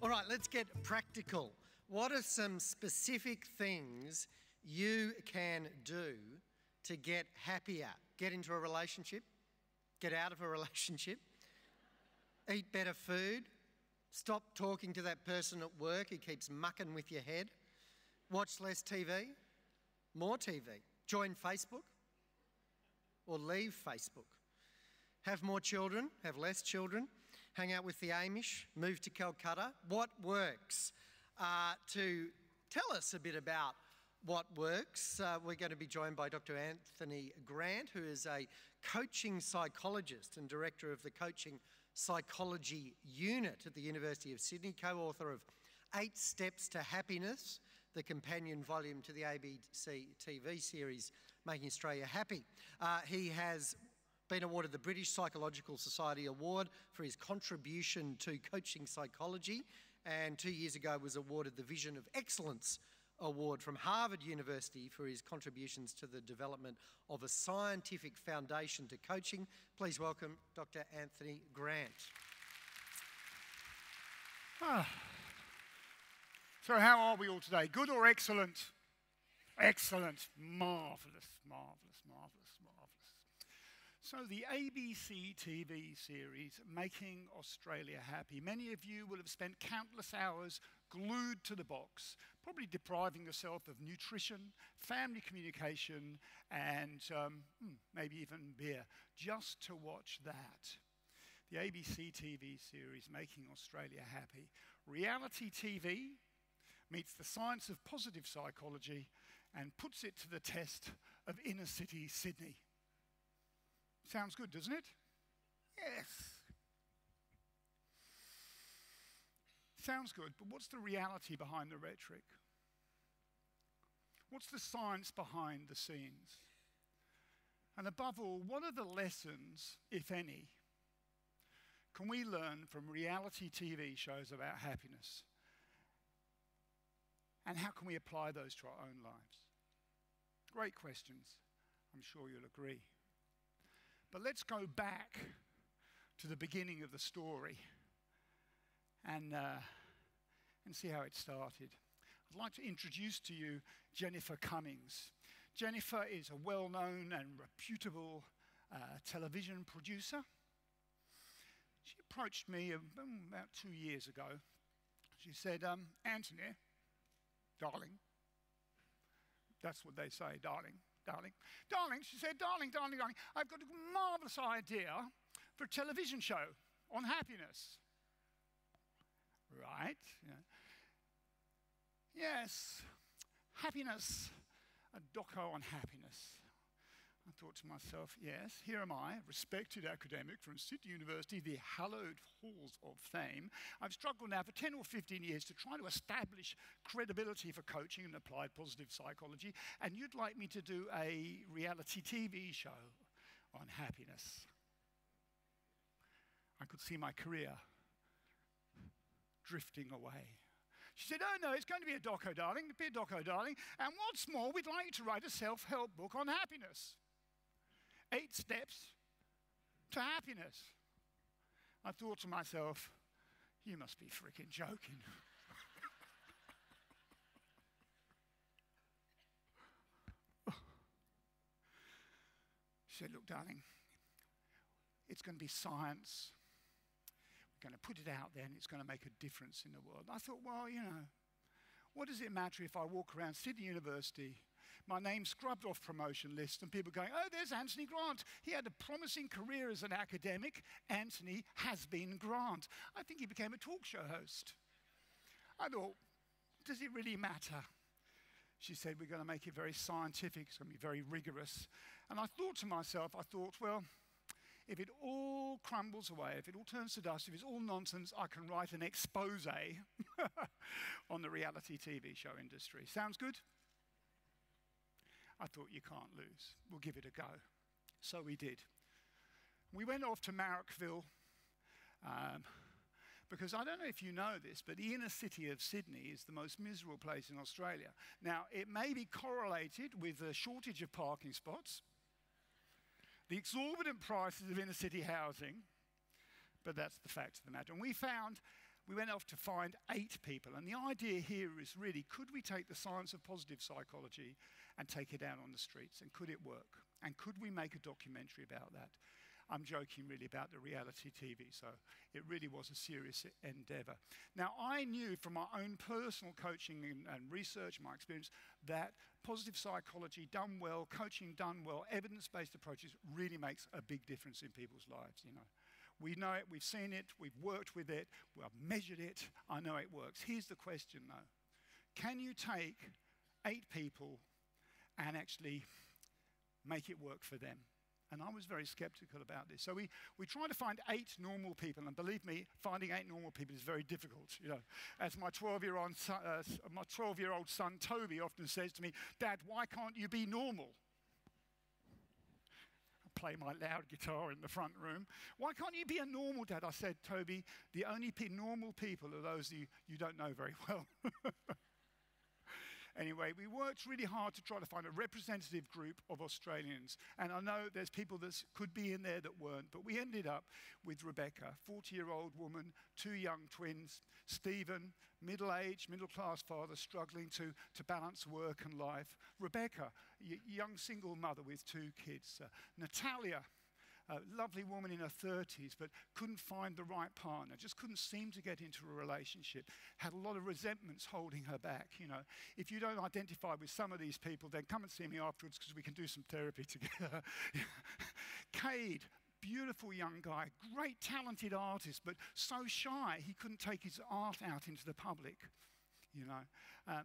All right, let's get practical. What are some specific things you can do to get happier? Get into a relationship, get out of a relationship, eat better food, stop talking to that person at work who keeps mucking with your head, watch less TV, more TV, join Facebook or leave Facebook, have more children, have less children, hang out with the Amish, move to Calcutta. What works? To tell us a bit about what works, we're going to be joined by Dr. Anthony Grant, who is a coaching psychologist and director of the Coaching Psychology Unit at the University of Sydney, co-author of 8 Steps to Happiness, the companion volume to the ABC TV series Making Australia Happy. He has been awarded the British Psychological Society Award for his contribution to coaching psychology, and 2 years ago was awarded the Vision of Excellence Award from Harvard University for his contributions to the development of a scientific foundation to coaching. Please welcome Dr. Anthony Grant. So how are we all today? Good or excellent? Excellent. Marvellous, marvellous, marvellous, marvellous. So the ABC TV series, Making Australia Happy. Many of you will have spent countless hours glued to the box, probably depriving yourself of nutrition, family communication, and maybe even beer, just to watch that. The ABC TV series, Making Australia Happy. Reality TV meets the science of positive psychology and puts it to the test of inner city Sydney. Sounds good, doesn't it? Yes. Sounds good, but what's the reality behind the rhetoric? What's the science behind the scenes? And above all, what are the lessons, if any, can we learn from reality TV shows about happiness? And how can we apply those to our own lives? Great questions. I'm sure you'll agree. But let's go back to the beginning of the story and see how it started. I'd like to introduce to you Jennifer Cummings. Jennifer is a well-known and reputable television producer. She approached me about 2 years ago. She said, Anthony, darling. That's what they say, darling, darling. Darling, she said, darling, darling, darling, I've got a marvellous idea for a television show on happiness. Right? Yeah. Yes, happiness, a doco on happiness. I thought to myself, yes, here am I, a respected academic from Sydney University, the hallowed halls of fame. I've struggled now for 10 or 15 years to try to establish credibility for coaching and applied positive psychology, and you'd like me to do a reality TV show on happiness. I could see my career drifting away. She said, oh no, it's going to be a doco, darling, be a doco, darling, and what's more, we'd like you to write a self-help book on happiness. 8 steps to happiness. I thought to myself, you must be freaking joking. She said, look, darling, it's going to be science. We're going to put it out there and it's going to make a difference in the world. I thought, well, you know, what does it matter if I walk around Sydney University, my name scrubbed off promotion lists, and people going, oh, there's Anthony Grant. He had a promising career as an academic. Anthony has been Grant. I think he became a talk show host. I thought, does it really matter? She said, we're going to make it very scientific. It's going to be very rigorous. And I thought to myself, well, if it all crumbles away, if it all turns to dust, if it's all nonsense, I can write an expose on the reality TV show industry. Sounds good? I thought, you can't lose. We'll give it a go. So we did. We went off to Marrickville because I don't know if you know this, but the inner city of Sydney is the most miserable place in Australia. Now, it may be correlated with a shortage of parking spots, the exorbitant prices of inner city housing, but that's the fact of the matter. And we we went off to find 8 people. And the idea here is really, could we take the science of positive psychology and take it out on the streets? And could it work? And could we make a documentary about that? I'm joking really about the reality TV, so it really was a serious endeavor. Now, I knew from my own personal coaching and research, my experience, that positive psychology done well, coaching done well, evidence-based approaches really makes a big difference in people's lives, you know. We know it, we've seen it, we've worked with it, we've measured it, I know it works. Here's the question though. Can you take 8 people and actually make it work for them? And I was very skeptical about this. So we tried to find 8 normal people, and believe me, finding 8 normal people is very difficult. You know, as my 12-year-old son Toby often says to me, "Dad, why can't you be normal?" I play my loud guitar in the front room. "Why can't you be a normal dad?" I said, "Toby, the only normal people are those you don't know very well." Anyway, we worked really hard to try to find a representative group of Australians. And I know there's people that could be in there that weren't, but we ended up with Rebecca, 40-year-old woman, 2 young twins, Stephen, middle-aged, middle-class father, struggling to balance work and life, Rebecca, young single mother with 2 kids, Natalia, a lovely woman in her 30s, but couldn't find the right partner, just couldn't seem to get into a relationship, had a lot of resentments holding her back, you know. If you don't identify with some of these people, then come and see me afterwards because we can do some therapy together. Cade, beautiful young guy, great talented artist, but so shy he couldn't take his art out into the public, you know.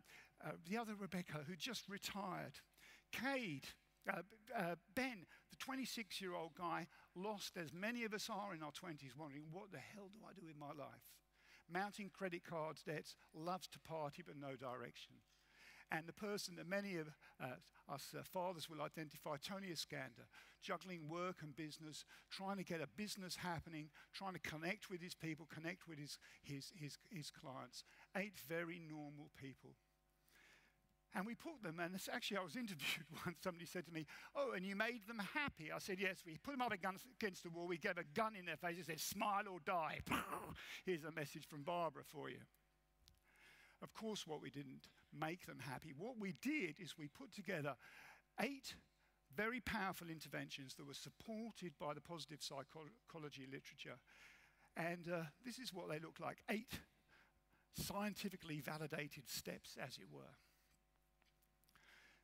The other Rebecca, who just retired. Cade, Ben, the 26-year-old guy, lost, as many of us are in our 20s, wondering, what the hell do I do with my life? Mounting credit cards debts, loves to party but no direction. And the person that many of us fathers will identify, Tony Iskander, juggling work and business, trying to get a business happening, trying to connect with his people, connect with his clients. 8 very normal people. And we put them, and actually I was interviewed once, somebody said to me, "Oh, and you made them happy?" I said, "Yes, we put them up against the wall, we gave a gun in their face and said, 'Smile or die.'" Here's a message from Barbara for you. Of course, what we didn't make them happy. What we did is we put together 8 very powerful interventions that were supported by the positive psychology literature. And this is what they look like, 8 scientifically validated steps, as it were.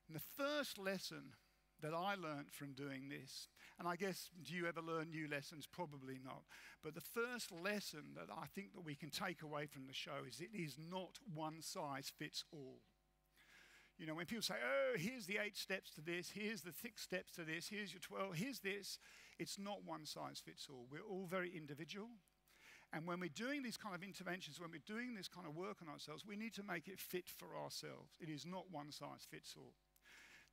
And the first lesson that I learned from doing this, and I guess, do you ever learn new lessons? Probably not. But the first lesson that I think that we can take away from the show is it is not one size fits all. You know, when people say, "Oh, here's the 8 steps to this, here's the 6 steps to this, here's your 12, here's this," it's not one size fits all. We're all very individual. And when we're doing these kind of interventions, when we're doing this kind of work on ourselves, we need to make it fit for ourselves. It is not one size fits all.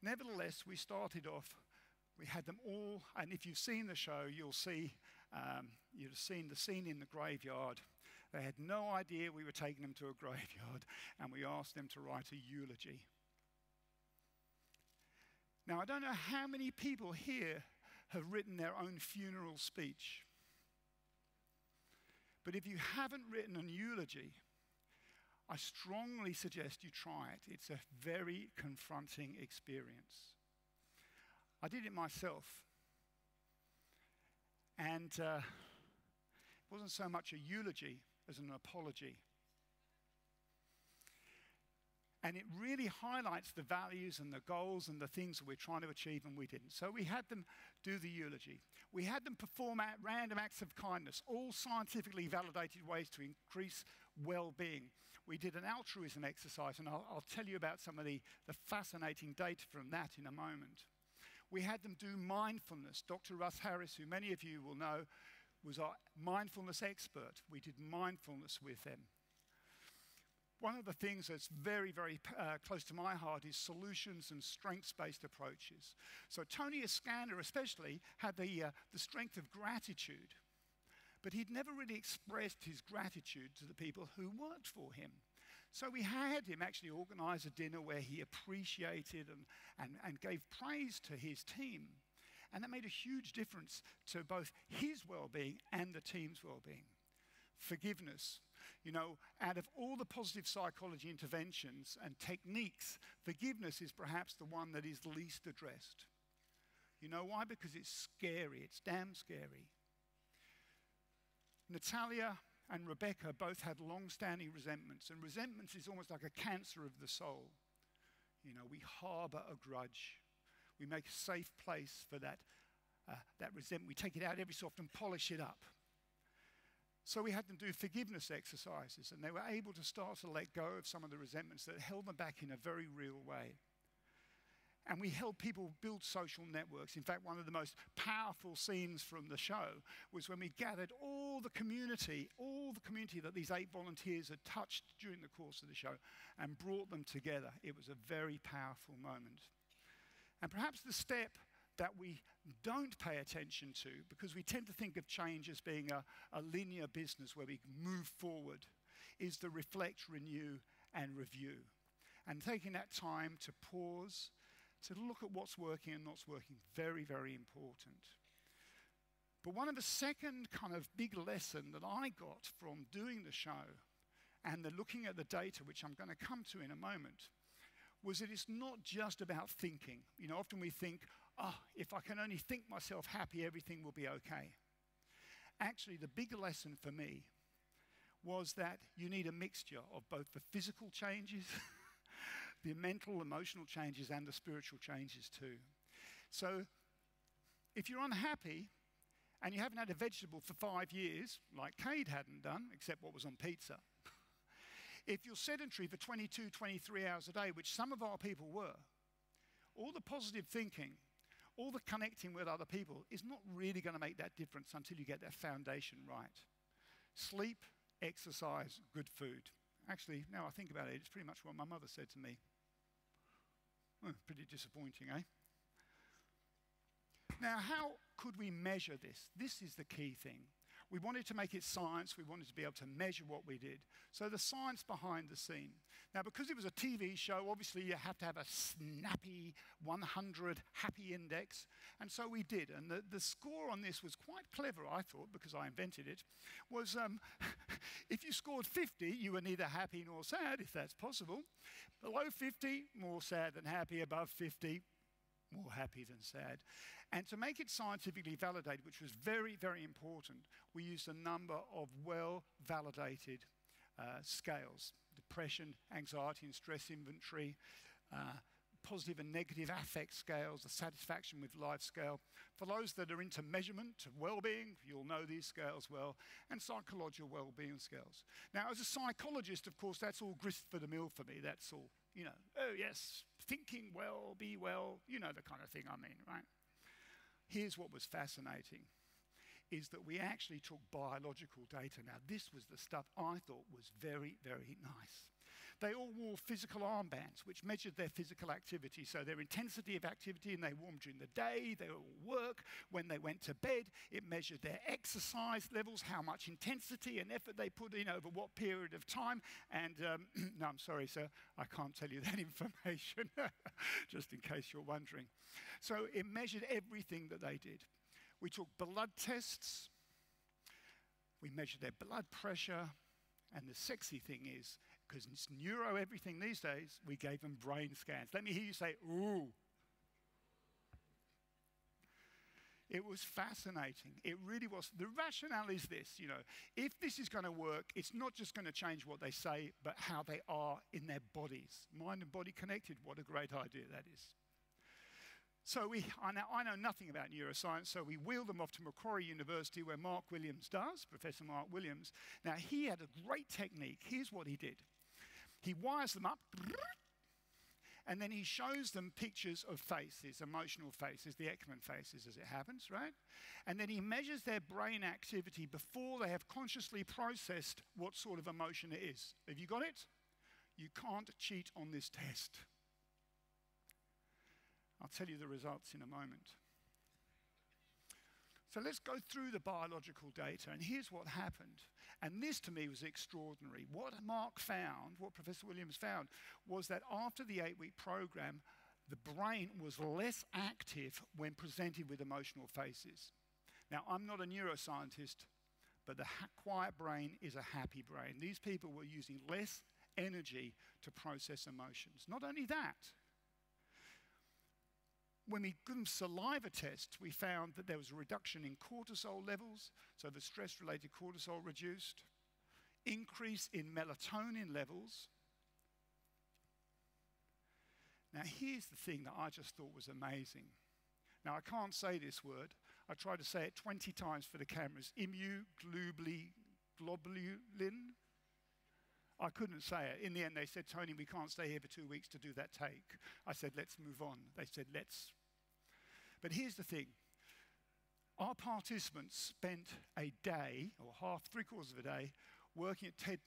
Nevertheless, we started off, we had them all, and if you've seen the show, you'll see, you've seen the scene in the graveyard. They had no idea we were taking them to a graveyard, and we asked them to write a eulogy. Now, I don't know how many people here have written their own funeral speech. But if you haven't written a eulogy, I strongly suggest you try it. It's a very confronting experience. I did it myself. And it wasn't so much a eulogy as an apology. And it really highlights the values and the goals and the things that we're trying to achieve, and we didn't. So we had them do the eulogy. We had them perform random acts of kindness, all scientifically validated ways to increase well-being. We did an altruism exercise, and I'll tell you about some of the fascinating data from that in a moment. We had them do mindfulness. Dr. Russ Harris, who many of you will know, was our mindfulness expert. We did mindfulness with them. One of the things that's very, very close to my heart is solutions and strengths-based approaches. So Tony Iskander especially had the strength of gratitude, but he'd never really expressed his gratitude to the people who worked for him. So we had him actually organize a dinner where he appreciated and gave praise to his team. And that made a huge difference to both his well-being and the team's well-being. Forgiveness. You know, out of all the positive psychology interventions and techniques, forgiveness is perhaps the one that is least addressed. You know why? Because it's scary. It's damn scary. Natalia and Rebecca both had long-standing resentments, and resentments is almost like a cancer of the soul. You know, we harbour a grudge. We make a safe place for that resentment. We take it out every so often, polish it up. So we had them do forgiveness exercises, and they were able to start to let go of some of the resentments that held them back in a very real way. And we helped people build social networks. In fact, one of the most powerful scenes from the show was when we gathered all the community that these 8 volunteers had touched during the course of the show and brought them together. It was a very powerful moment. And perhaps the step that we don't pay attention to, because we tend to think of change as being a linear business where we move forward, is the reflect, renew, and review. And taking that time to pause, to look at what's working and not working, very, very important. But one of the second kind of big lesson that I got from doing the show and the looking at the data, which I'm going to come to in a moment, was that it's not just about thinking. You know, often we think, if I can only think myself happy, everything will be okay. Actually, the big lesson for me was that you need a mixture of both the physical changes the mental, emotional changes, and the spiritual changes too. So if you're unhappy and you haven't had a vegetable for 5 years, like Cade hadn't done, except what was on pizza, if you're sedentary for 22, 23 hours a day, which some of our people were, all the positive thinking, all the connecting with other people is not really going to make that difference until you get that foundation right. Sleep, exercise, good food. Actually, now I think about it, it's pretty much what my mother said to me. Pretty disappointing, eh? Now, how could we measure this? This is the key thing. We wanted to make it science. We wanted to be able to measure what we did. So the science behind the scene. Now, because it was a TV show, obviously you have to have a snappy 100 happy index. And so we did. And the score on this was quite clever, I thought, because I invented it, was if you scored 50, you were neither happy nor sad, if that's possible. Below 50, more sad than happy. Above 50, more happy than sad. And to make it scientifically validated, which was very, very important, we used a number of well-validated scales. Depression, anxiety and stress inventory, positive and negative affect scales, the satisfaction with life scale. For those that are into measurement of well-being, you'll know these scales well, and psychological well-being scales. Now, as a psychologist, of course, that's all grist for the mill for me. That's all, you know, oh yes, thinking well, be well, you know the kind of thing I mean, right? Here's what was fascinating, is that we actually took biological data. Now, this was the stuff I thought was very, very nice. They all wore physical armbands, which measured their physical activity, so their intensity of activity, and they wore them during the day, they all work. When they went to bed, it measured their exercise levels, how much intensity and effort they put in over what period of time. And no, I'm sorry, sir, I can't tell you that information, just in case you're wondering. So it measured everything that they did. We took blood tests, we measured their blood pressure, and the sexy thing is, because it's neuro everything these days, we gave them brain scans. Let me hear you say, ooh. It was fascinating. It really was. The rationale is this, you know, if this is going to work, it's not just going to change what they say, but how they are in their bodies. Mind and body connected, what a great idea that is. So I know nothing about neuroscience, so we wheeled them off to Macquarie University, where Mark Williams does, Professor Mark Williams. Now, he had a great technique. Here's what he did. He wires them up, and then he shows them pictures of faces, emotional faces, the Ekman faces as it happens, right? And then he measures their brain activity before they have consciously processed what sort of emotion it is. Have you got it? You can't cheat on this test. I'll tell you the results in a moment. So let's go through the biological data, and here's what happened. And this, to me, was extraordinary. What Mark found, what Professor Williams found, was that after the 8-week program, the brain was less active when presented with emotional faces. Now, I'm not a neuroscientist, but the quiet brain is a happy brain. These people were using less energy to process emotions. Not only that, when we did saliva tests, we found that there was a reduction in cortisol levels, so the stress-related cortisol reduced, increase in melatonin levels. Now, here's the thing that I just thought was amazing. Now, I can't say this word. I tried to say it 20 times for the cameras. Immunoglobulin. I couldn't say it. In the end, they said, Tony, we can't stay here for 2 weeks to do that take. I said, let's move on. They said, let's. But here's the thing. Our participants spent a day, or half, 3/4 of a day, working at Ted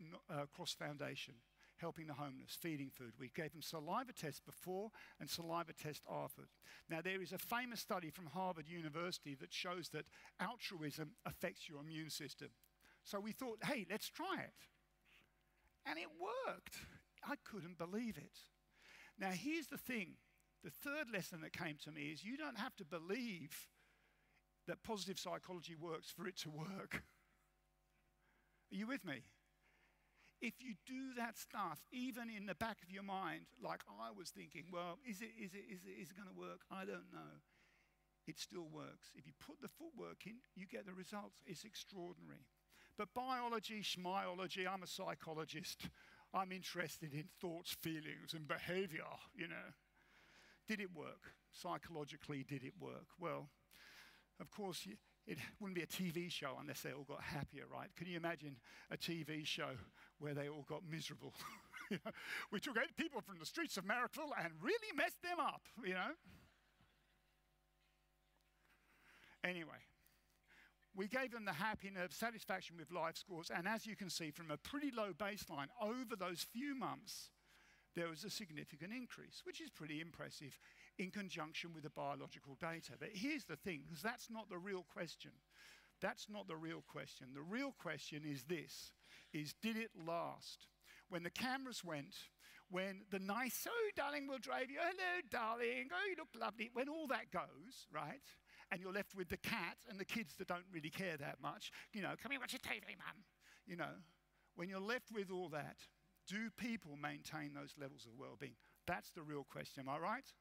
Cross Foundation, helping the homeless, feeding food. We gave them saliva tests before and saliva tests after. Now, there is a famous study from Harvard University that shows that altruism affects your immune system. So we thought, hey, let's try it. And it worked. I couldn't believe it. Now, here's the thing. The third lesson that came to me is you don't have to believe that positive psychology works for it to work. Are you with me? If you do that stuff, even in the back of your mind, like I was thinking, well, is it going to work? I don't know. It still works. If you put the footwork in, you get the results. It's extraordinary. But biology, schmiology, I'm a psychologist. I'm interested in thoughts, feelings, and behavior, you know. Did it work? Psychologically, did it work? Well, of course, it wouldn't be a TV show unless they all got happier, right? Can you imagine a TV show where they all got miserable? You know, we took 8 people from the streets of Marrickville and really messed them up, you know? Anyway, we gave them the happiness, satisfaction with life scores, and as you can see from a pretty low baseline, over those few months, there was a significant increase, which is pretty impressive in conjunction with the biological data. But here's the thing, because that's not the real question. That's not the real question. The real question is this, is did it last? When the cameras went, when the nice, oh, darling, we'll drive you, hello, darling, oh, you look lovely, when all that goes, right, and you're left with the cat and the kids that don't really care that much, you know, come here, watch your TV, mum. You know, when you're left with all that, do people maintain those levels of well-being? That's the real question, am I right?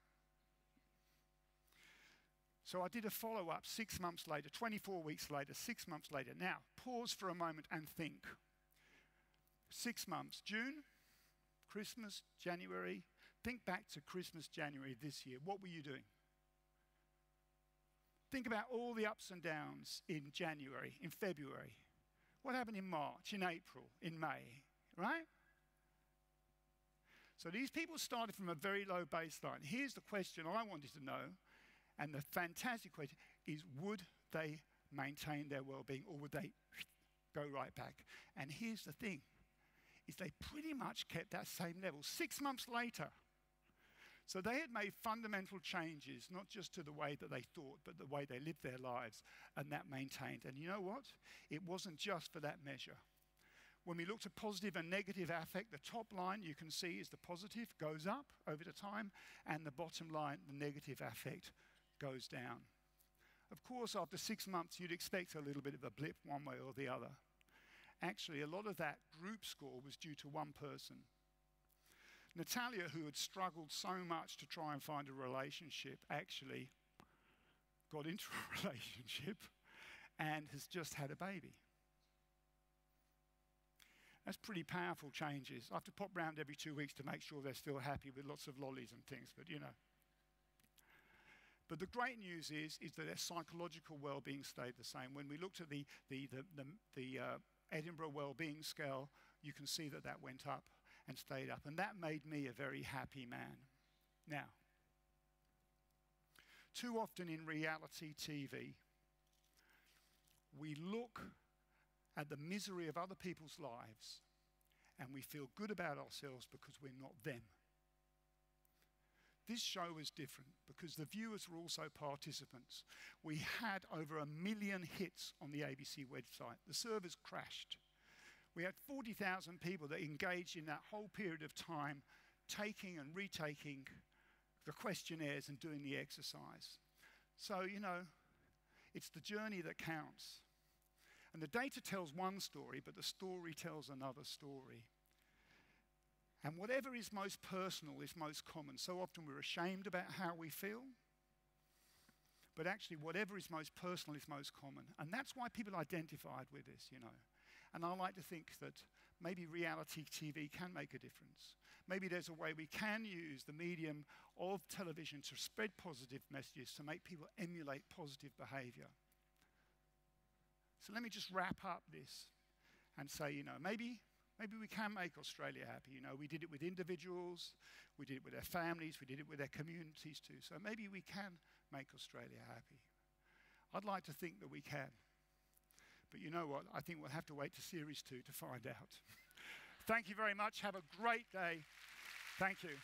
So I did a follow-up 6 months later, 24 weeks later, 6 months later. Now, pause for a moment and think. 6 months, June, Christmas, January. Think back to Christmas, January this year. What were you doing? Think about all the ups and downs in January, in February. What happened in March, in April, in May, right? So these people started from a very low baseline. Here's the question I wanted to know, and the fantastic question is, would they maintain their well-being or would they go right back? And here's the thing, is they pretty much kept that same level 6 months later. So they had made fundamental changes, not just to the way that they thought, but the way they lived their lives, and that maintained. And you know what? It wasn't just for that measure. When we looked at positive and negative affect, the top line you can see is the positive goes up over the time, and the bottom line, the negative affect, goes down. Of course, after 6 months, you'd expect a little bit of a blip one way or the other. Actually, a lot of that group score was due to one person. Natalia, who had struggled so much to try and find a relationship, actually got into a relationship and has just had a baby. That's pretty powerful changes. I have to pop round every 2 weeks to make sure they're still happy with lots of lollies and things, but you know. But the great news is that their psychological well-being stayed the same. When we looked at the Edinburgh Well-being Scale, you can see that that went up and stayed up. And that made me a very happy man. Now, too often in reality TV, we look at the misery of other people's lives and we feel good about ourselves because we're not them. This show was different because the viewers were also participants. We had over 1 million hits on the ABC website. The servers crashed. We had 40,000 people that engaged in that whole period of time, taking and retaking the questionnaires and doing the exercise. So, you know, it's the journey that counts. And the data tells one story, but the story tells another story. And whatever is most personal is most common. So often we're ashamed about how we feel. But actually, whatever is most personal is most common. And that's why people identified with this, you know. And I like to think that maybe reality TV can make a difference. Maybe there's a way we can use the medium of television to spread positive messages, to make people emulate positive behavior. So let me just wrap up this and say, you know, maybe we can make Australia happy. You know, we did it with individuals, we did it with their families, we did it with their communities too. So maybe we can make Australia happy. I'd like to think that we can. But you know what? I think we'll have to wait to Series 2 to find out. Thank you very much. Have a great day. Thank you.